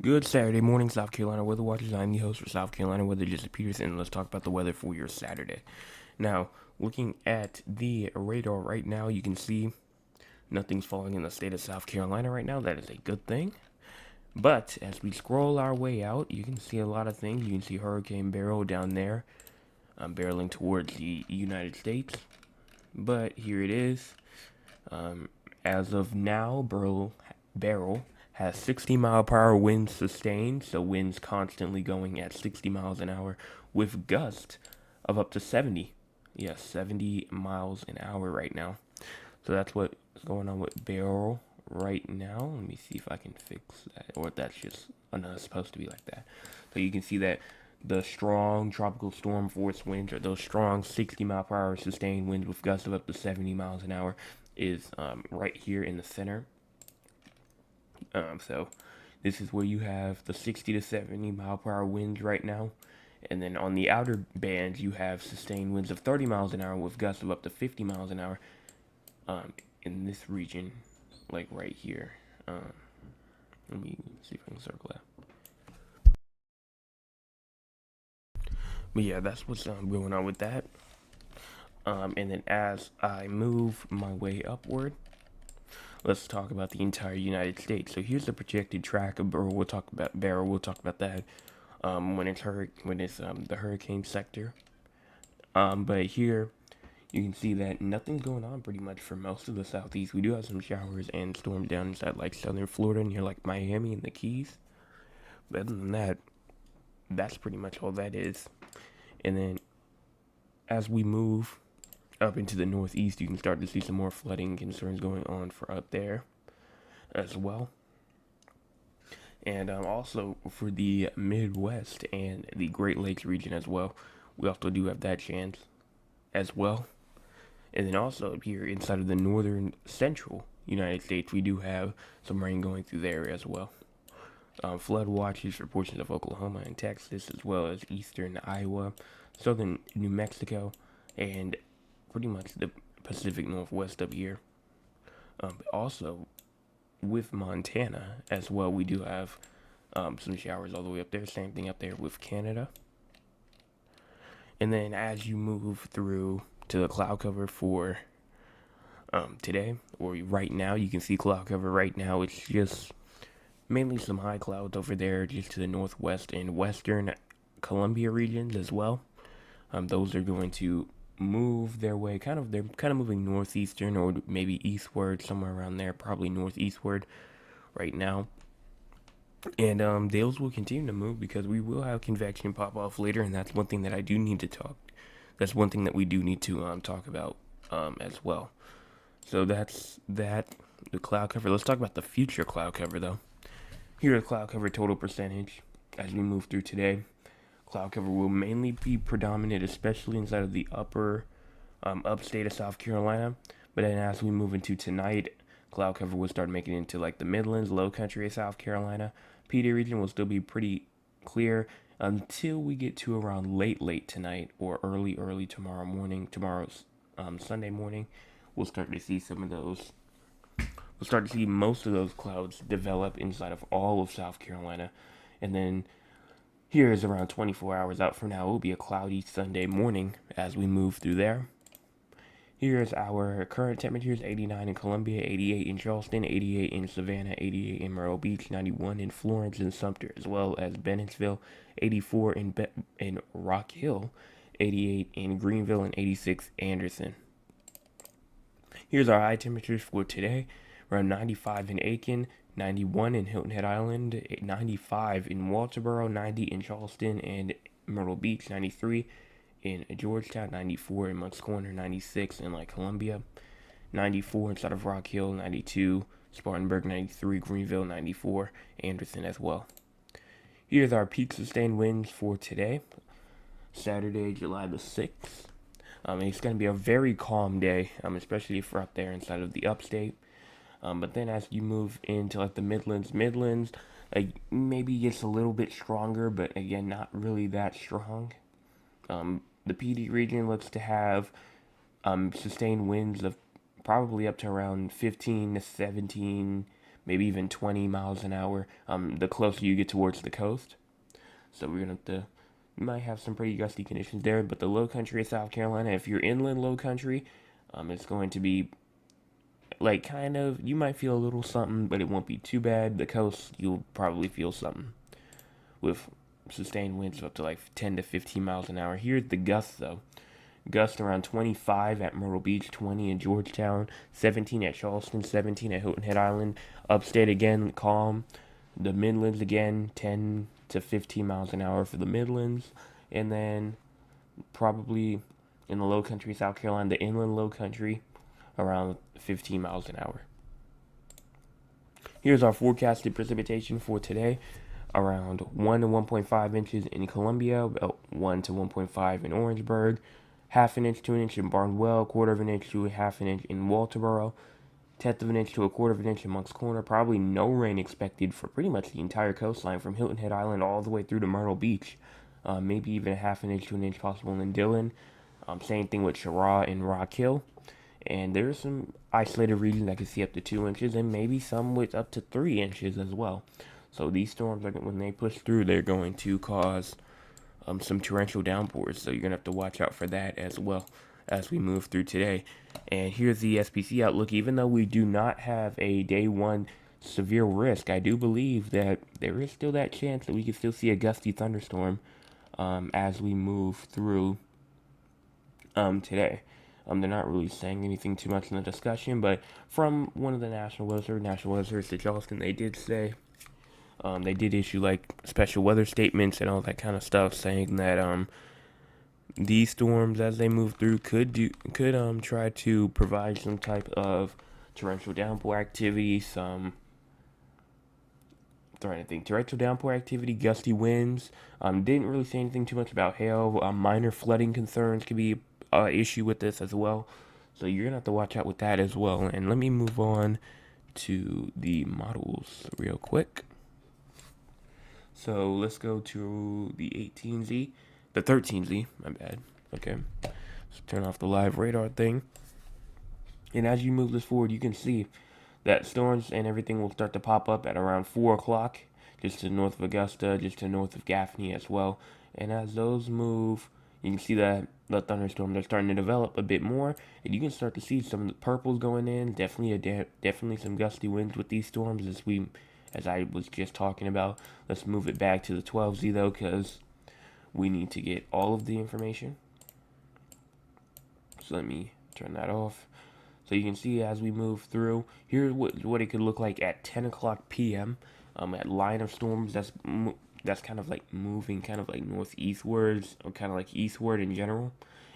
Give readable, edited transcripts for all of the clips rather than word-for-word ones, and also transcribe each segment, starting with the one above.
Good Saturday morning, South Carolina Weather Watchers. I'm the host for South Carolina Weather, Jesse Peterson. Let's talk about the weather for your Saturday. Now, looking at the radar right now, you can see nothing's falling in the state of South Carolina right now. That is a good thing. But as we scroll our way out, you can see a lot of things. You can see Hurricane Beryl down there, barreling towards the United States. But here it is. Um, as of now, Beryl has 60-mile-per-hour winds sustained, so winds constantly going at 60 miles an hour with gusts of up to 70. Yes, 70 miles an hour right now. So that's what's going on with Beryl right now. Let me see if I can fix that, or if that's just not supposed to be like that. So you can see that the strong tropical storm force winds, or those strong 60 mile per hour sustained winds with gusts of up to 70 miles an hour, is right here in the center. So this is where you have the 60 to 70 mile per hour winds right now. And then on the outer bands, you have sustained winds of 30 miles an hour with gusts of up to 50 miles an hour in this region, like right here. Let me see if I can circle that. But yeah, that's what's going on with that. And then as I move my way upward, let's talk about the entire United States. So here's the projected track of Beryl. We'll talk about Beryl. We'll talk about that when it's the hurricane sector. But here you can see that nothing's going on pretty much for most of the southeast. We do have some showers and storms down inside like southern Florida near like Miami and the Keys. But other than that, that's pretty much all that is. And then as we move up into the northeast, you can start to see some more flooding concerns going on for up there as well. And also for the Midwest and the Great Lakes region as well, we also do have that chance as well. And then also up here inside of the northern central United States, we do have some rain going through there as well. Flood watches for portions of Oklahoma and Texas, as well as eastern Iowa, southern New Mexico, and pretty much the Pacific Northwest up here. Also, with Montana as well, we do have some showers all the way up there. Same thing up there with Canada. And then as you move through to the cloud cover for today, or right now, you can see cloud cover right now. It's just mainly some high clouds over there just to the northwest and western Columbia regions as well. Those are going to move their way they're kind of moving northeastern or maybe eastward, somewhere around there, probably northeastward right now. And those will continue to move because we will have convection pop off later, and that's one thing that I do need to talk. That's one thing that we do need to talk about as well. So that's that. The cloud cover. Let's talk about the future cloud cover though. Here are cloud cover total percentage as we move through today. Cloud cover will mainly be predominant, especially inside of the upper upstate of South Carolina. But then as we move into tonight, cloud cover will start making it into like the Midlands, low country of South Carolina. PD region will still be pretty clear until we get to around late tonight or early tomorrow morning. Tomorrow's Sunday morning, we'll start to see some of those. We'll start to see most of those clouds develop inside of all of South Carolina, and then here is around 24 hours out from now. It will be a cloudy Sunday morning as we move through there. Here's our current temperatures: 89 in Columbia, 88 in Charleston, 88 in Savannah, 88 in Myrtle Beach, 91 in Florence and Sumter, as well as Bennettsville, 84 in Rock Hill, 88 in Greenville, and 86 Anderson. Here's our high temperatures for today: around 95 in Aiken, 91 in Hilton Head Island, 95 in Walterboro, 90 in Charleston and Myrtle Beach, 93 in Georgetown, 94 in Moncks Corner, 96 in like Columbia, 94 inside of Rock Hill, 92 Spartanburg, 93 Greenville, 94 Anderson as well. Here's our peak sustained winds for today, Saturday, July the 6th. It's going to be a very calm day, especially for up there inside of the upstate. But then as you move into like the Midlands, like maybe gets a little bit stronger, but again, not really that strong. The PD region looks to have sustained winds of probably up to around 15 to 17, maybe even 20 miles an hour the closer you get towards the coast. So we're going to have to, you might have some pretty gusty conditions there, but the low country of South Carolina, if you're inland low country, it's going to be like kind of, you might feel a little something, but it won't be too bad. The coast, you'll probably feel something with sustained winds up to like 10 to 15 miles an hour. Here's the gusts though. Gusts around 25 at Myrtle Beach, 20 in Georgetown, 17 at Charleston, 17 at Hilton Head Island. Upstate again, calm. The Midlands again, 10 to 15 miles an hour for the Midlands. And then probably in the low country, South Carolina, the inland low country, around 15 miles an hour. Here's our forecasted precipitation for today. Around 1 to 1.5 inches in Columbia, about 1 to 1.5 in Orangeburg, half an inch to an inch in Barnwell, quarter of an inch to a half an inch in Walterboro, tenth of an inch to a quarter of an inch in Moncks Corner. Probably no rain expected for pretty much the entire coastline from Hilton Head Island all the way through to Myrtle Beach. Maybe even a half an inch to an inch possible in Dillon. Same thing with Cheraw and Rock Hill. And there's some isolated regions that can see up to 2 inches, and maybe some with up to 3 inches as well. So these storms, when they push through, they're going to cause some torrential downpours. So you're going to have to watch out for that as well as we move through today. And here's the SPC outlook. Even though we do not have a day one severe risk, I do believe that there is still that chance that we could still see a gusty thunderstorm as we move through today. They're not really saying anything too much in the discussion, but from one of the National Weather Service at Charleston, they did say, they did issue like special weather statements and all that kind of stuff, saying that these storms, as they move through, could try to provide some type of torrential downpour activity, torrential downpour activity, gusty winds. Didn't really say anything too much about hail. Minor flooding concerns could be issue with this as well. So you're going to have to watch out with that as well. And let me move on to the models real quick. So let's go to the 18Z, the 13Z, my bad. Okay, let's turn off the live radar thing. And as you move this forward, you can see that storms and everything will start to pop up at around 4 o'clock, just to the north of Augusta, just to the north of Gaffney as well. And as those move, you can see that the thunderstorms are starting to develop a bit more, and you can start to see some of the purples going in. Definitely some gusty winds with these storms, as I was just talking about. Let's move it back to the 12Z though, because we need to get all of the information. So let me turn that off. So you can see as we move through, here's what it could look like at 10 o'clock p.m. At line of storms, that's kind of like moving kind of like northeastwards, or kind of like eastward in general.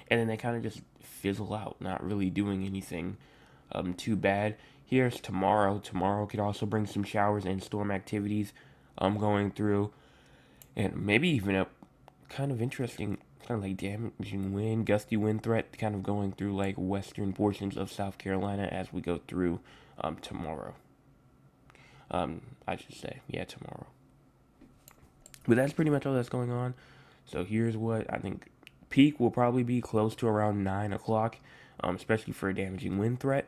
And then they kind of just fizzle out, not really doing anything too bad. Here's tomorrow. Tomorrow could also bring some showers and storm activities going through. And maybe even a kind of interesting, kind of like damaging wind, gusty wind threat kind of going through like western portions of South Carolina as we go through tomorrow. I should say, yeah, tomorrow. But that's pretty much all that's going on. So here's what I think. Peak will probably be close to around 9 o'clock, especially for a damaging wind threat.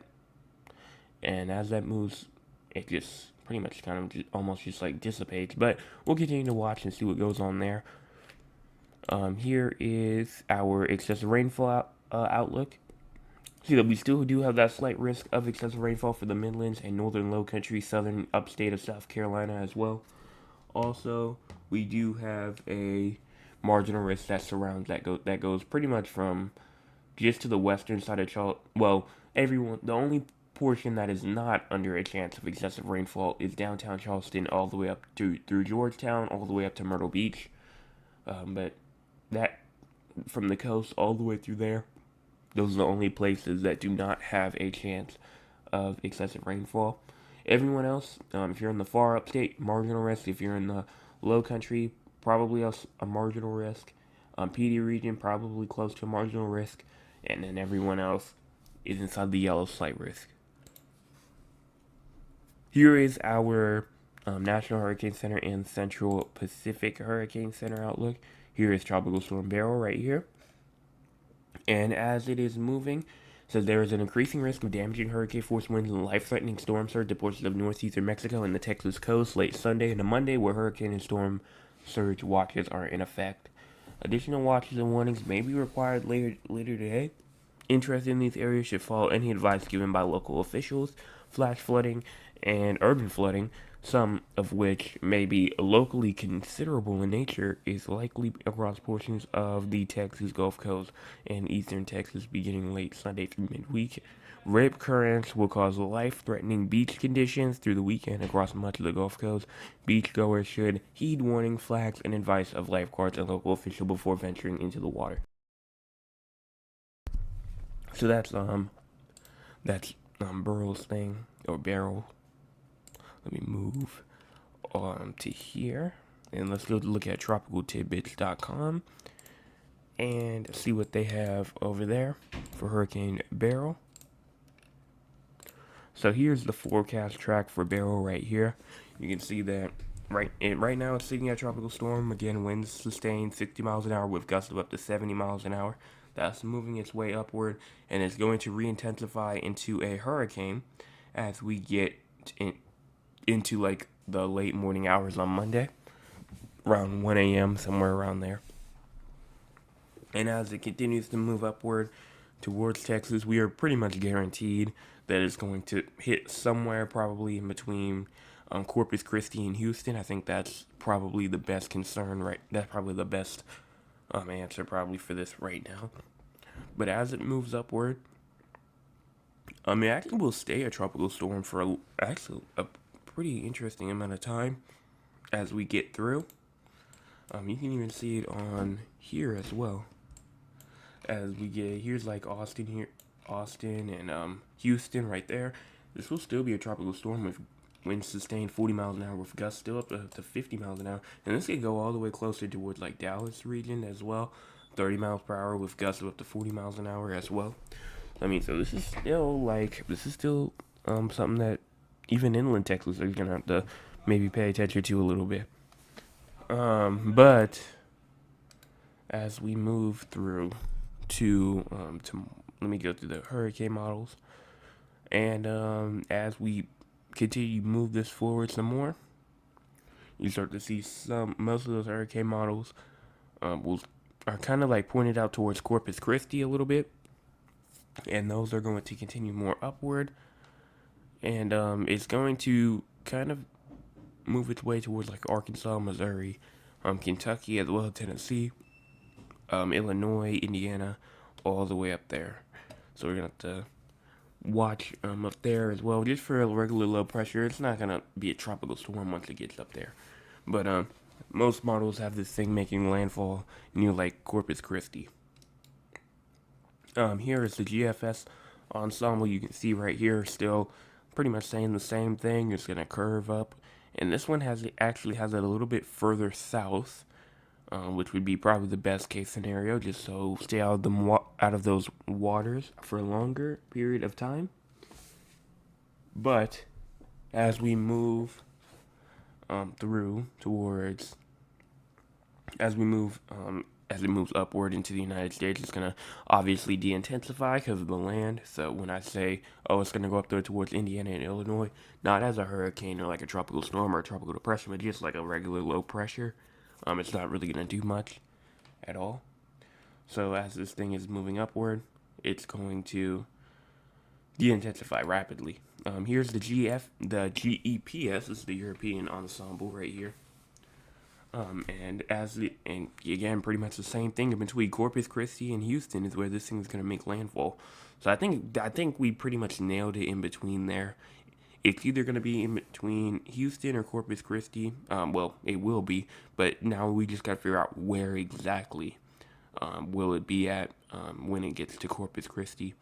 And as that moves, it just pretty much kind of almost just like dissipates. But we'll continue to watch and see what goes on there. Here is our excessive rainfall outlook. See that we still do have that slight risk of excessive rainfall for the Midlands and northern low country, southern upstate of South Carolina as well. Also, we do have a marginal risk that surrounds that goes pretty much from just to the western side of Charleston. Well, the only portion that is not under a chance of excessive rainfall is downtown Charleston, all the way up through Georgetown, all the way up to Myrtle Beach. But that from the coast all the way through there, those are the only places that do not have a chance of excessive rainfall. Everyone else, if you're in the far upstate, marginal risk. If you're in the low country, probably a marginal risk. PD region, probably close to a marginal risk. And then everyone else is inside the yellow slight risk. Here is our National Hurricane Center and Central Pacific Hurricane Center outlook. Here is Tropical Storm Beryl right here. And as it is moving, Says there is an increasing risk of damaging hurricane force winds and life-threatening storm surge to portions of northeastern Mexico and the Texas coast late Sunday and Monday, where hurricane and storm surge watches are in effect. Additional watches and warnings may be required later today. Interest in these areas should follow any advice given by local officials. Flash flooding and urban flooding, some of which may be locally considerable in nature, is likely across portions of the Texas Gulf Coast and eastern Texas beginning late Sunday through midweek. Rip currents will cause life-threatening beach conditions through the weekend across much of the Gulf Coast. Beachgoers should heed warning flags and advice of lifeguards and local officials before venturing into the water. So that's Burrow's thing, or Barrel. Let me move on to here, and let's go look at tropicaltidbits.com and see what they have over there for Hurricane Beryl. So here's the forecast track for Beryl right here. You can see that right now it's sitting at tropical storm. Again, winds sustained 60 miles an hour with gusts of up to 70 miles an hour. That's moving its way upward, and it's going to re-intensify into a hurricane as we get into like the late morning hours on Monday, around 1 a.m., somewhere around there. And as it continues to move upward towards Texas, we are pretty much guaranteed that it's going to hit somewhere probably in between Corpus Christi and Houston. I think that's probably the best concern, right? That's probably the best answer probably for this right now. But as it moves upward, it actually will stay a tropical storm for a pretty interesting amount of time as we get through. You can even see it on here as well. As we get, here's like Austin and Houston right there. This will still be a tropical storm with winds sustained 40 miles an hour with gusts still up to 50 miles an hour. And this could go all the way closer towards like Dallas region as well. 30 miles per hour with gusts of up to 40 miles an hour as well. So this is still something that even inland Texas are gonna have to maybe pay attention to a little bit. But as we move through to let me go through the hurricane models, and as we continue to move this forward some more, you start to see most of those hurricane models are kind of like pointed out towards Corpus Christi a little bit, and those are going to continue more upward, and it's going to kind of move its way towards like Arkansas, Missouri, Kentucky, as well as Tennessee, Illinois, Indiana, all the way up there. So we're gonna have to watch up there as well, just for a regular low pressure. It's not gonna be a tropical storm once it gets up there, but most models have this thing making landfall near like Corpus Christi. Here is the GFS ensemble. You can see right here, still pretty much saying the same thing. It's gonna curve up, and this one actually has it a little bit further south, which would be probably the best case scenario. Just so stay out of those waters for a longer period of time. But as we move through towards, as it moves upward into the United States, it's going to obviously de-intensify because of the land. So when I say, oh, it's going to go up there towards Indiana and Illinois, not as a hurricane or like a tropical storm or a tropical depression, but just like a regular low pressure, it's not really going to do much at all. So as this thing is moving upward, it's going to de-intensify rapidly. Here's the GEPS. This is the European ensemble right here. And again, pretty much the same thing in between Corpus Christi and Houston is where this thing is going to make landfall. So I think we pretty much nailed it in between there. It's either going to be in between Houston or Corpus Christi. Well, it will be, but now we just got to figure out where exactly will it be at when it gets to Corpus Christi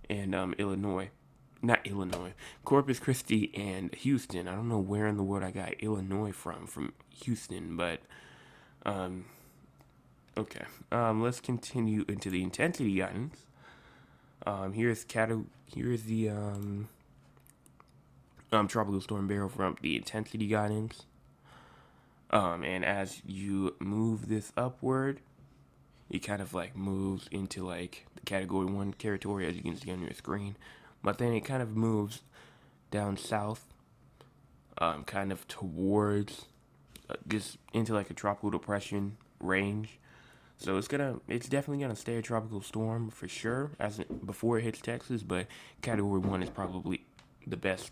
and Corpus Christi and Houston. I don't know where in the world I got Illinois from Houston, but okay. Let's continue into the intensity guidance. Here's the tropical storm Beryl from the intensity guidance. And as you move this upward, it kind of like moves into like the category 1 territory, as you can see on your screen. But then it kind of moves down south, kind of towards just into like a tropical depression range. So it's definitely gonna stay a tropical storm for sure before it hits Texas. But category 1 is probably the best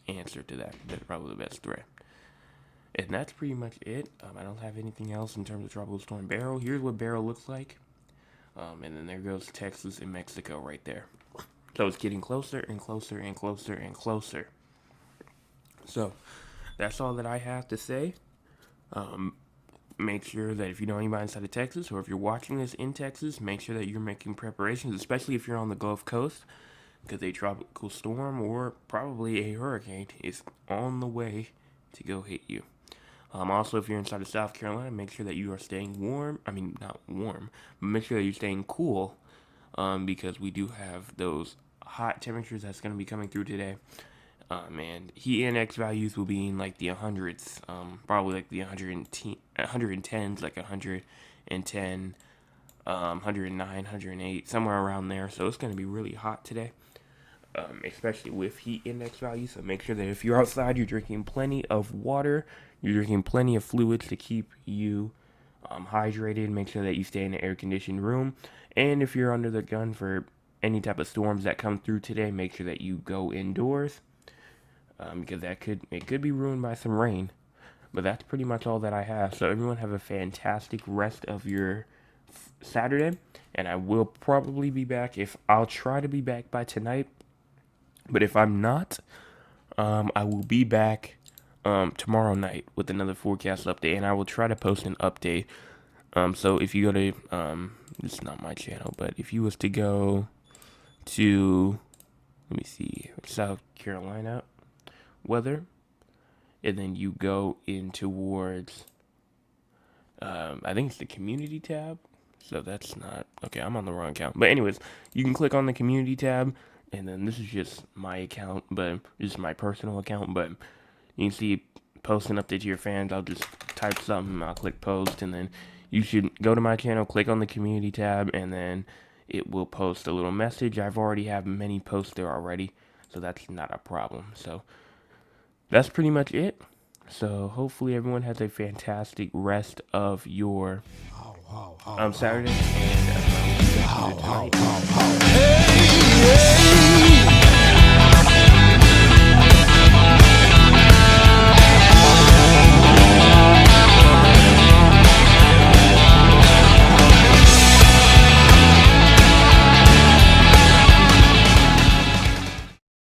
answer to that. That's probably the best threat. And that's pretty much it. I don't have anything else in terms of tropical storm Beryl. Here's what Beryl looks like. And then there goes Texas and Mexico right there. So it's getting closer and closer and closer and closer. So that's all that I have to say. Make sure that if you know anybody inside of Texas, or if you're watching this in Texas, make sure that you're making preparations, especially if you're on the Gulf Coast, because a tropical storm or probably a hurricane is on the way to go hit you. Also, if you're inside of South Carolina, make sure that you are staying warm. I mean, not warm, but make sure that you're staying cool, because we do have those hot temperatures that's going to be coming through today. And heat index values will be in like the hundreds, probably like the 110s, like 110, 109, 108, somewhere around there. So it's going to be really hot today, especially with heat index values. So make sure that if you're outside, you're drinking plenty of water, you're drinking plenty of fluids to keep you hydrated. Make sure that you stay in an air-conditioned room. And if you're under the gun for any type of storms that come through today, make sure that you go indoors. Because it could be ruined by some rain. But that's pretty much all that I have. So everyone have a fantastic rest of your Saturday, and I will probably be back. I'll try to be back by tonight, but if I'm not, I will be back tomorrow night with another forecast update, and I will try to post an update. So if you go to it's not my channel, but if you was to go to, let me see, South Carolina weather, and then you go in towards I think it's the community tab. So that's not okay, I'm on the wrong account, but anyways, you can click on the community tab, and then this is just my account, but just my personal account. But you can see post an update to your fans. I'll just type something, I'll click post, and then you should go to my channel, click on the community tab, and then it will post a little message. I've already have many posts there already, so that's not a problem. So that's pretty much it. So hopefully everyone has a fantastic rest of your Saturday, and we'll see you tonight.